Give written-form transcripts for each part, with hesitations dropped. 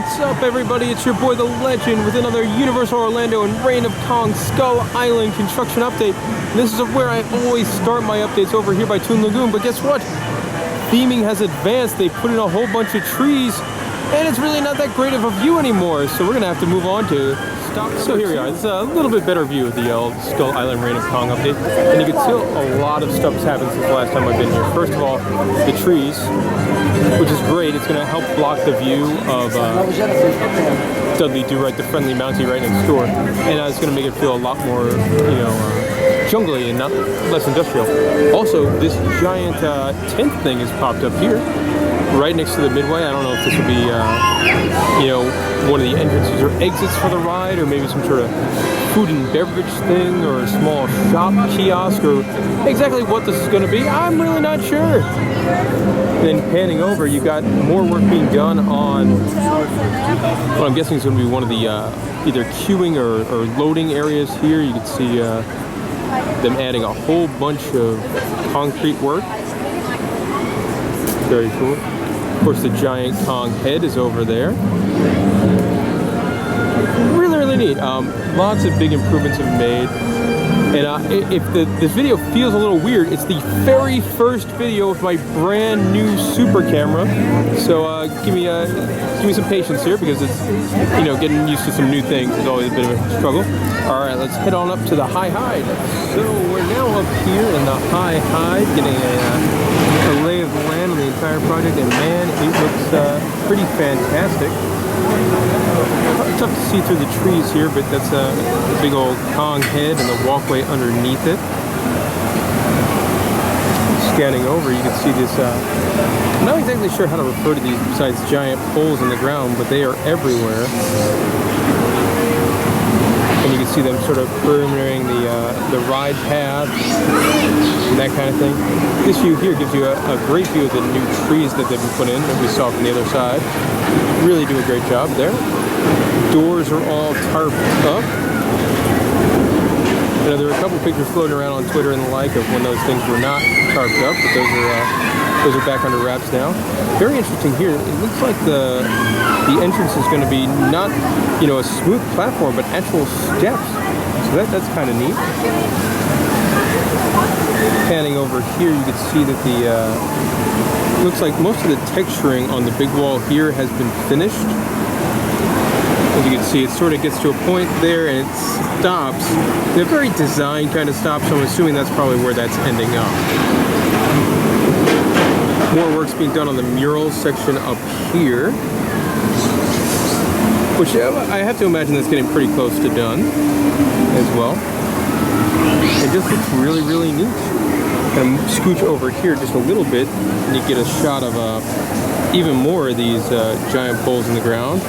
What's up, everybody? It's your boy, The Legend, with another Universal Orlando and Reign of Kong Skull Island construction update. And this is where I always start my updates, over here by Toon Lagoon. But guess what? Theming has advanced. They put in a whole bunch of trees, and it's really not that great of a view anymore. So we're gonna have to move on to stop. So here we are. It's a little bit better view of the Skull Island Reign of Kong update, and you can tell a lot of stuff has happened since the last time I've been here. First of all, the trees, which is great. It's going to help block the view of Dudley Do-Right, the friendly Mountie right next door, and it's going to make it feel a lot more, jungly and not less industrial. Also, this giant tent thing has popped up here, right next to the midway. I don't know if this will be, one of the entrances or exits for the ride, or maybe some sort of food and beverage thing, or a small shop kiosk, or exactly what this is going to be. I'm really not sure. Then panning over, you got more work being done on what I'm guessing is going to be one of the either queuing or loading areas here. You can see them adding a whole bunch of concrete work. Very cool. Of course, the giant Kong head is over there. Really neat. Lots of big improvements have been made. And if this video feels a little weird, it's the very first video of my brand new super camera. So give me some patience here, because it's getting used to some new things is always a bit of a struggle. All right, let's head on up to the High Hide. So we're now up here in the High Hide, getting a lay of the land on the entire project, and man, it looks pretty fantastic. Tough to see through the trees here, but that's the big old Kong head and the walkway underneath it. Scanning over, you can see this, I'm not exactly sure how to refer to these besides giant holes in the ground, but they are everywhere. And you can see them sort of perimetering the ride path and that kind of thing. This view here gives you a great view of the new trees that they've been put in that we saw from the other side. Really do a great job there. Doors are all tarped up. There were a couple pictures floating around on Twitter and the like of when those things were not tarped up, but those are back under wraps now. Very interesting here. It looks like the entrance is going to be not a smooth platform, but actual steps. So that's kind of neat. Panning over here, you can see that the looks like most of the texturing on the big wall here has been finished. As you can see, it sort of gets to a point there and it stops. In a very design kind of stop, so I'm assuming that's probably where that's ending up. More work's being done on the mural section up here, which I have to imagine that's getting pretty close to done as well. It just looks really neat. And scooch over here just a little bit, and you get a shot of even more of these giant poles in the ground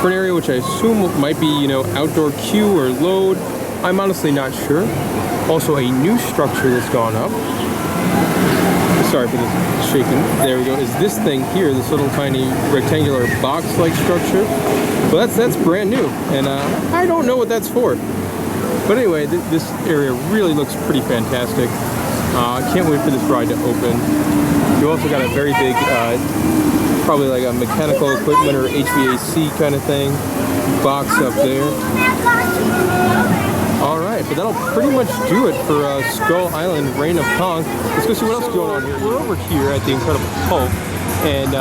for an area which I assume might be outdoor queue or load. I'm honestly not sure. Also, a new structure that's gone up. Sorry for this shaking. There we go. Is this thing here, this little tiny rectangular box-like structure? Well, that's brand new, and I don't know what that's for. But anyway, this area really looks pretty fantastic. I can't wait for this ride to open. You also got a very big, probably like a mechanical equipment or HVAC kind of thing, box up there. All right, but that'll pretty much do it for Skull Island Reign of Kong. Let's go see what else is going on here. We're over here at the Incredible Hulk, and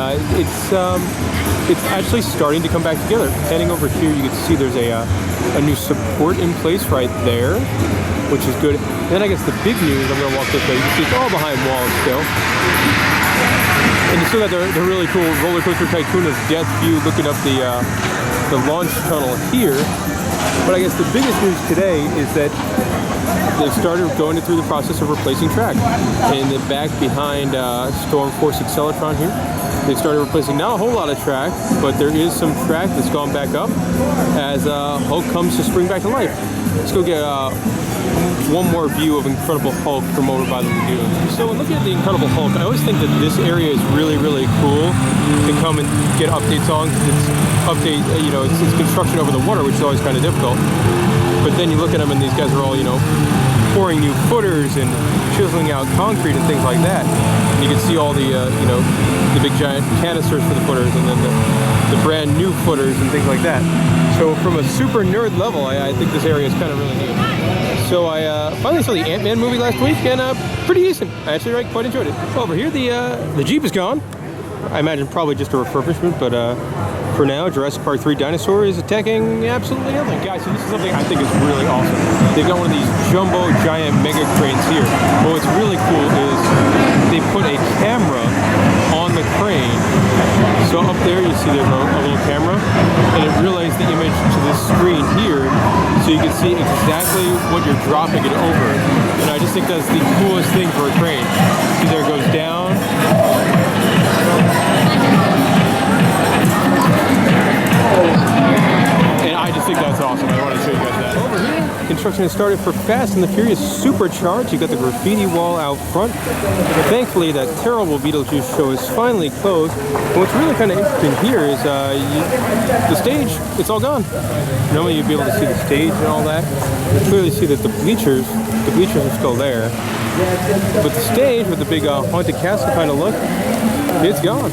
it's actually starting to come back together. Heading over here, you can see there's a new support in place right there, which is good. Then I guess the big news, I'm gonna walk this way, you can see it's all behind walls still. And you still got the really cool Roller Coaster Tycoon of Death view looking up the launch tunnel here. But I guess the biggest news today is that they've started going through the process of replacing track. And the back behind Storm Force Acceleratron here, they started replacing not a whole lot of track, but there is some track that's gone back up as Hulk comes to spring back to life. Let's go get one more view of Incredible Hulk from over by the lagoon. So when looking at the Incredible Hulk, I always think that this area is really cool to come and get updates on, because it's construction over the water, which is always kind of difficult. But then you look at them and these guys are all pouring new footers and chiseling out concrete and things like that. you can see all the you know, the big giant canisters for the footers, and then the brand new footers and things like that. So from a super nerd level, I think this area is kind of really neat. So I finally saw the Ant-Man movie last week, and pretty decent. I actually quite enjoyed it. Over here, the Jeep is gone. I imagine probably just a refurbishment, but for now, Jurassic Park 3 Dinosaur is attacking absolutely nothing. Guys, so this is something I think is really awesome. They've got one of these jumbo giant mega cranes here. But what's really cool is they put a camera on the crane. So up there you see there's a little camera, and it relays the image to this screen here, so you can see exactly what you're dropping it over. And I just think that's the coolest thing for a crane. See, there it goes down. And I just think that's awesome. I want to show you guys that. Over here, construction has started for Fast and the Furious Supercharged. You got the graffiti wall out front. Thankfully, that terrible Beetlejuice show is finally closed. And what's really kind of interesting here is the stage, it's all gone. Normally you'd be able to see the stage and all that. You clearly see that the bleachers are still there. But the stage with the big haunted castle kind of look, it's gone.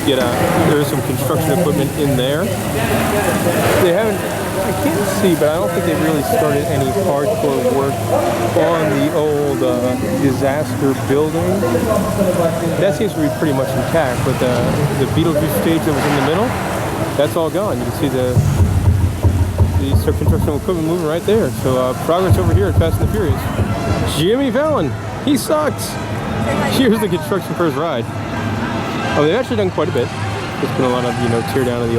There is some construction equipment in there. They haven't, I can't see, but I don't think they've really started any hardcore work on the old disaster building. That seems to be pretty much intact, but the Beetlejuice stage that was in the middle, that's all gone. You can see the construction equipment moving right there. So progress over here at Fast and the Furious. Jimmy Fallon, he sucks. Here's the construction for his ride. Oh, they've actually done quite a bit. There's been a lot of, you know, tear down of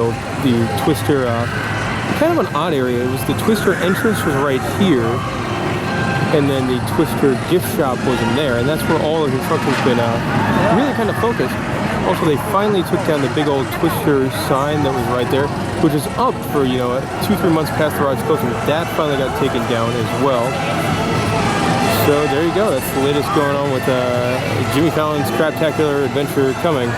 the Twister, kind of an odd area. It was the Twister entrance was right here, and then the Twister gift shop was in there, and that's where all the construction's been really kind of focused. Also, they finally took down the big old Twister sign that was right there, which is up for, you know, 2-3 months past the ride's closing. That finally got taken down as well. So there you go. That's the latest going on with Jimmy Fallon's Craptacular Adventure coming in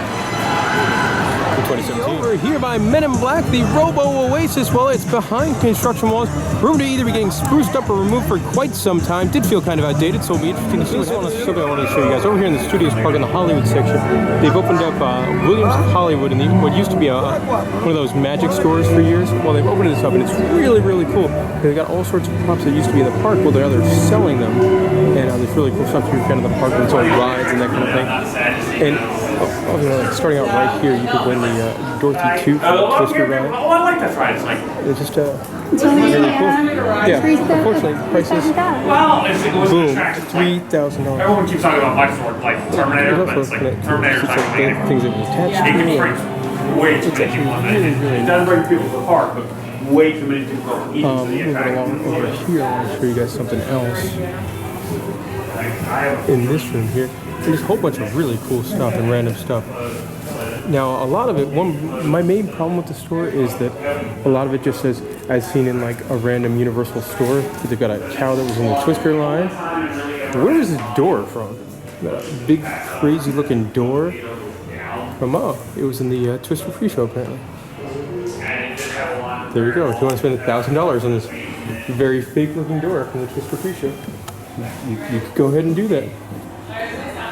2017. Over here by Men in Black, the Robo Oasis. Well, it's behind construction walls. Rumored to either be getting spruced up or removed for quite some time. Did feel kind of outdated, so it'll be interesting to see. This is something I wanted to show you guys. Over here in the Studios Park in the Hollywood section, they've opened up Williams Hollywood in what used to be one of those magic stores for years. Well, they've opened this up, and it's really, really cool. They've got all sorts of props that used to be in the park. Well, now they're selling them, and there's really cool stuff here kind of the park with its own rides and that kind of thing. And you know, starting out right here, you could win the Dorothy 2 Twister ride. Oh, I like that ride. It's like it's just really cool. Yeah, unfortunately, the price is boom, $3,000. Everyone keeps talking about bikes for like Terminator, but it's like Terminator's not going to things that we attach to it. Way too many people. It does bring people to the park, but way too many people go eat into the attraction. Moving along over here, I want to show you guys something else. In this room here, there's a whole bunch of really cool stuff and random stuff. Now, a lot of it, my main problem with the store is that a lot of it just says, as seen in like a random Universal store, they've got a cow that was in the Twister line. Where is this door from? That big, crazy looking door from, it was in the Twister pre-show apparently. There you go. If you want to spend $1,000 on this very fake looking door from the Twister pre-show, you could go ahead and do that.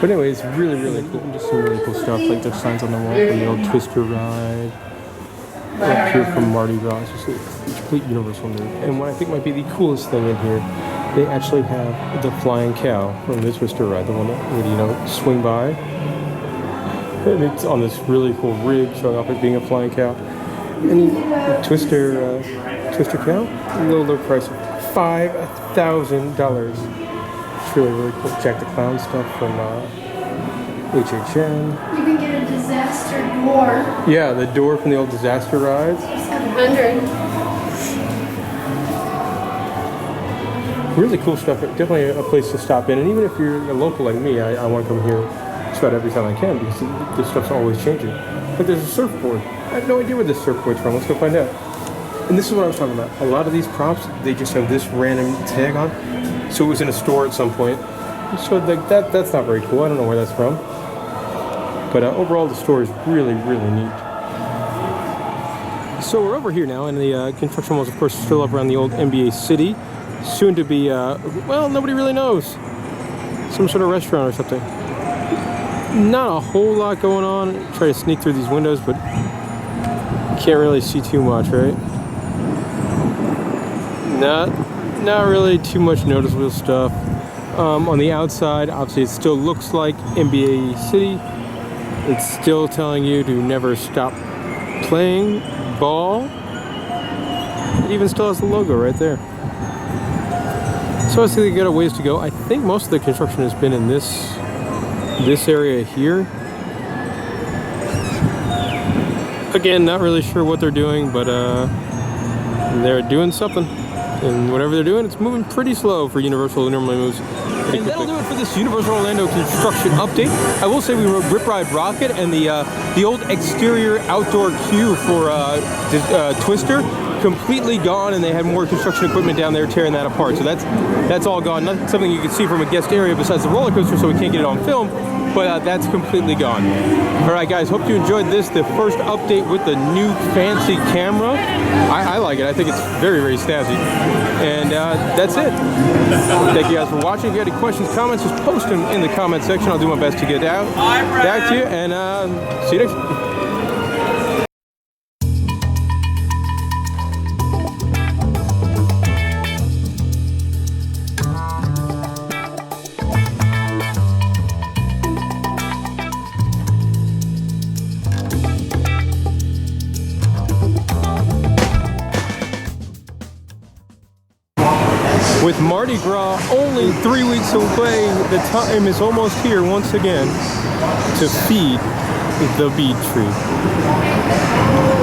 But anyway, it's really, really cool. Just some really cool stuff, like there's signs on the wall for the old Twister ride. Up here from Mardi Gras, just a complete Universal nerd. And what I think might be the coolest thing in here, they actually have the flying cow from the Twister ride, the one that would, you know, swing by. And it's on this really cool rig, showing off as being a flying cow. And the Twister cow, low price of $5,000. Really, really cool. Jack the Clown stuff from HHN. You can get a disaster door. Yeah, the door from the old disaster rides. 700. Really cool stuff. Definitely a place to stop in. And even if you're a local like me, I want to come here just about every time I can because this stuff's always changing. But there's a surfboard. I have no idea where this surfboard's from. Let's go find out. And this is what I was talking about. A lot of these props, they just have this random tag on. So it was in a store at some point. So like that's not very cool. I don't know where that's from. But overall, the store is really, really neat. So we're over here now, and the construction walls, of course, still up around the old NBA City. Soon to be, well, nobody really knows. Some sort of restaurant or something. Not a whole lot going on. Try to sneak through these windows, but can't really see too much, right? Not really too much noticeable stuff. On the outside, obviously it still looks like NBA City. It's still telling you to never stop playing ball. It even still has the logo right there. So I see they got a ways to go. I think most of the construction has been in this area here. Again, not really sure what they're doing, but they're doing something. And whatever they're doing, it's moving pretty slow for Universal. It normally moves pretty quickly. And that'll do it for this Universal Orlando construction update. I will say we rode Rip Ride Rocket, and the old exterior outdoor queue for Twister completely gone, and they had more construction equipment down there tearing that apart. So that's all gone. Not something you can see from a guest area besides the roller coaster, so we can't get it on film. But that's completely gone. All right, guys, hope you enjoyed this, the first update with the new fancy camera. I like it. I think it's very, very snazzy. And that's it. Thank you guys for watching. If you have any questions, comments, just post them in the comment section. I'll do my best to get out back to you, and see you next time. With Mardi Gras only 3 weeks away, the time is almost here once again to feed the bee tree.